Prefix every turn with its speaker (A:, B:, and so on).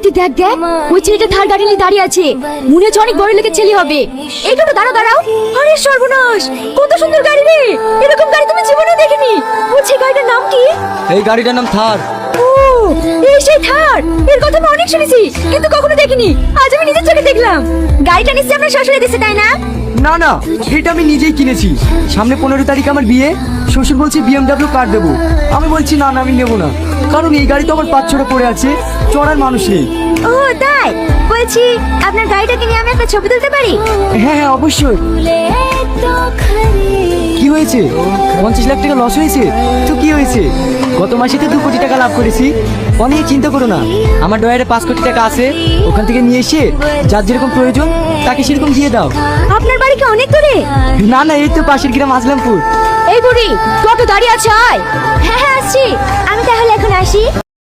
A: তুই দেখ দেখ, ওই ছেলেটা থার গাড়ি নিয়ে দাঁড়িয়ে আছে, মনে হচ্ছে অনেক বড় লোকের ছেলে হবে। এই টোটো দাঁড়াও দাঁড়াও। আরে সর্বনাশ, কত সুন্দর গাড়ি রে, এরকম গাড়ি তুমি জীবনে দেখিনি। বলছি গাড়িটার নাম কি?
B: এই গাড়িটার নাম থার।
A: ও, এই সেই থার, এর কথা আমি অনেক শুনেছি কিন্তু কখনো দেখিনি, আজ আমি নিজের চোখে দেখলাম। গাড়িটা নিশ্চয়ই আপনার শ্বশুরে দিয়েছে তাই না?
B: না না, এটা আমি নিজেই কিনেছি। সামনে 15 তারিখ আমার বিয়ে, শ্বশুর বলছে BMW কার দেবো। আমি বলছি না না, আমি নেবো না, কারণ এই গাড়ি তো আমার 5-6টা পড়ে আছে, চড়ার মানুষ নেই।
A: ও তাই, বলছি আপনার গাড়িটাকে নিয়ে আমি একটা ছবি তুলতে পারি?
B: হ্যাঁ হ্যাঁ অবশ্যই। কি হয়েছে? 50 লাখ টাকা লস হয়েছে তো কি হয়েছে? গত মাসে তো 2 কোটি টাকা লাভ করেছি। অনেক চিন্তা করো না, আমার ডয়ারে 5 কোটি টাকা আছে, ওখান থেকে নিয়ে এসে যার যেরকম প্রয়োজন তাকে সেরকম দিয়ে দাও।
A: আপনার বাড়ি কি অনেক দূরে?
B: না না, এই তো পাশের গ্রাম আজলামপুর।
A: এই বুড়ি, টোটো দাঁড়িয়ে আছে, আয়। হ্যাঁ হ্যাঁ আসছি, আমি তাহলে এখন আসি।